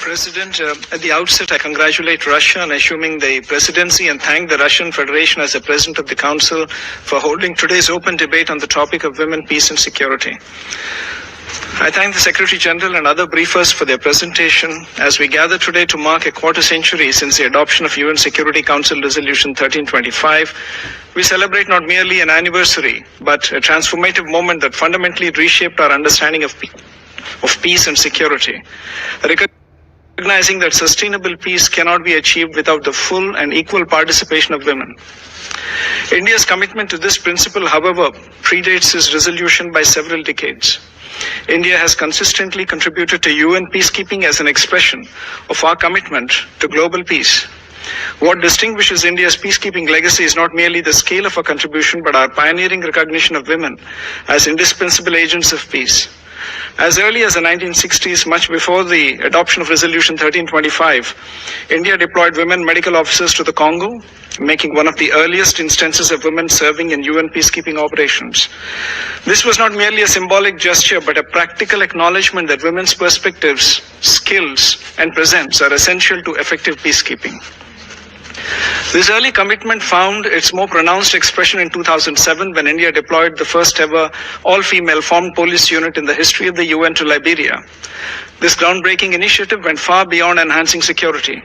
President, at the outset, I congratulate Russia on assuming the presidency and thank the Russian Federation as the President of the Council for holding today's open debate on the topic of women, peace and security. I thank the Secretary General and other briefers for their presentation as we gather today to mark a quarter century since the adoption of UN Security Council Resolution 1325. We celebrate not merely an anniversary, but a transformative moment that fundamentally reshaped our understanding of peace and security. Recognizing that sustainable peace cannot be achieved without the full and equal participation of women. India's commitment to this principle, however, predates its resolution by several decades. India has consistently contributed to UN peacekeeping as an expression of our commitment to global peace. What distinguishes India's peacekeeping legacy is not merely the scale of our contribution, but our pioneering recognition of women as indispensable agents of peace. As early as the 1960s, much before the adoption of Resolution 1325, India deployed women medical officers to the Congo, making one of the earliest instances of women serving in UN peacekeeping operations. This was not merely a symbolic gesture, but a practical acknowledgement that women's perspectives, skills, and presence are essential to effective peacekeeping. This early commitment found its more pronounced expression in 2007 when India deployed the first ever all-female formed police unit in the history of the UN to Liberia. This groundbreaking initiative went far beyond enhancing security.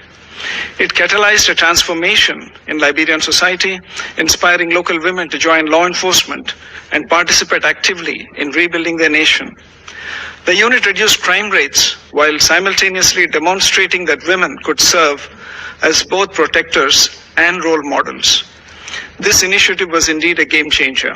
It catalyzed a transformation in Liberian society, inspiring local women to join law enforcement and participate actively in rebuilding their nation. The unit reduced crime rates while simultaneously demonstrating that women could serve as both protectors and role models. This initiative was indeed a game changer.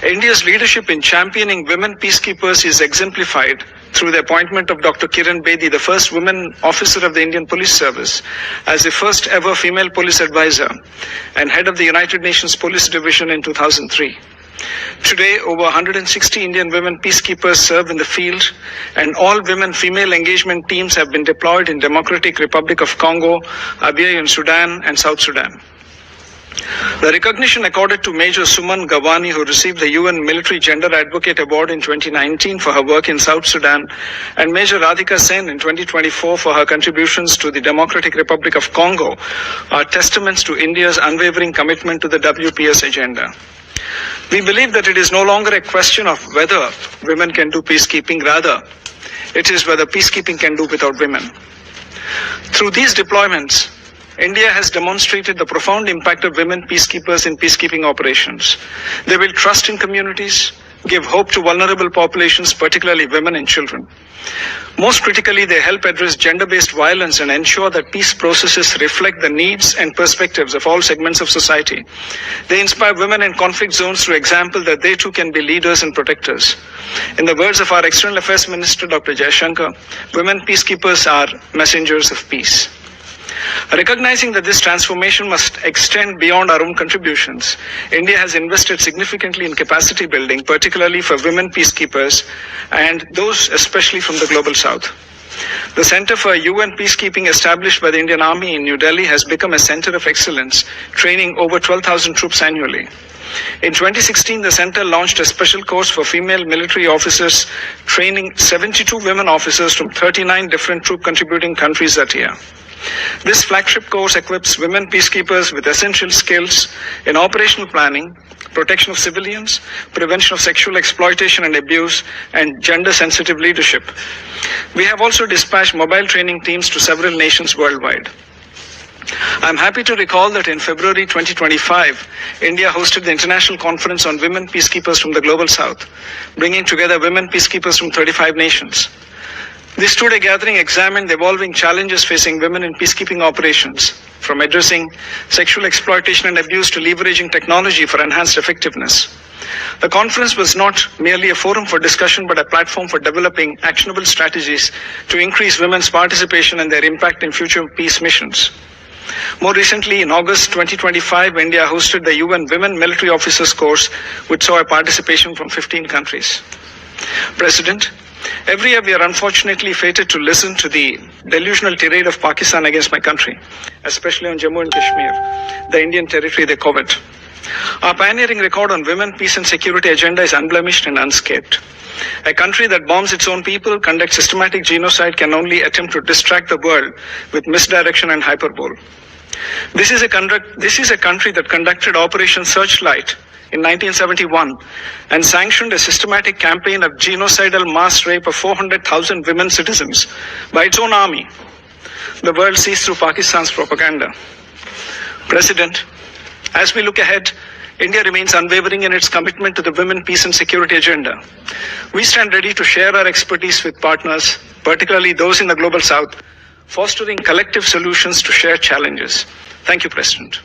India's leadership in championing women peacekeepers is exemplified through the appointment of Dr. Kiran Bedi, the first woman officer of the Indian Police Service, as the first ever female police advisor and head of the United Nations Police Division in 2003. Today, over 160 Indian women peacekeepers serve in the field, and all women-female engagement teams have been deployed in Democratic Republic of Congo, Abyei in Sudan, and South Sudan. The recognition accorded to Major Suman Gawani, who received the UN Military Gender Advocate Award in 2019 for her work in South Sudan, and Major Radhika Sen in 2024 for her contributions to the Democratic Republic of Congo, are testaments to India's unwavering commitment to the WPS agenda. We believe that it is no longer a question of whether women can do peacekeeping, rather, it is whether peacekeeping can do without women. Through these deployments, India has demonstrated the profound impact of women peacekeepers in peacekeeping operations. They build trust in communities, give hope to vulnerable populations, particularly women and children. Most critically, they help address gender-based violence and ensure that peace processes reflect the needs and perspectives of all segments of society. They inspire women in conflict zones through example that they too can be leaders and protectors. In the words of our External Affairs Minister, Dr. Jaishankar, women peacekeepers are messengers of peace. Recognizing that this transformation must extend beyond our own contributions, India has invested significantly in capacity building, particularly for women peacekeepers and those especially from the Global South. The Center for UN Peacekeeping established by the Indian Army in New Delhi has become a center of excellence, training over 12,000 troops annually. In 2016, the center launched a special course for female military officers, training 72 women officers from 39 different troop contributing countries that year. This flagship course equips women peacekeepers with essential skills in operational planning, protection of civilians, prevention of sexual exploitation and abuse, and gender-sensitive leadership. We have also dispatched mobile training teams to several nations worldwide. I'm happy to recall that in February 2025, India hosted the International Conference on Women Peacekeepers from the Global South, bringing together women peacekeepers from 35 nations. This two-day gathering examined the evolving challenges facing women in peacekeeping operations, from addressing sexual exploitation and abuse to leveraging technology for enhanced effectiveness. The conference was not merely a forum for discussion, but a platform for developing actionable strategies to increase women's participation and their impact in future peace missions. More recently, in August 2025, India hosted the UN Women Military Officers course, which saw a participation from 15 countries. President, every year we are unfortunately fated to listen to the delusional tirade of Pakistan against my country, especially on Jammu and Kashmir, the Indian territory they covet. Our pioneering record on women, peace and security agenda is unblemished and unscathed. A country that bombs its own people, conducts systematic genocide, can only attempt to distract the world with misdirection and hyperbole. This is a country that conducted Operation Searchlight in 1971 and sanctioned a systematic campaign of genocidal mass rape of 400,000 women citizens by its own army. The world sees through Pakistan's propaganda. President, as we look ahead, India remains unwavering in its commitment to the women, peace and security agenda. We stand ready to share our expertise with partners, particularly those in the global south, fostering collective solutions to shared challenges. Thank you, President.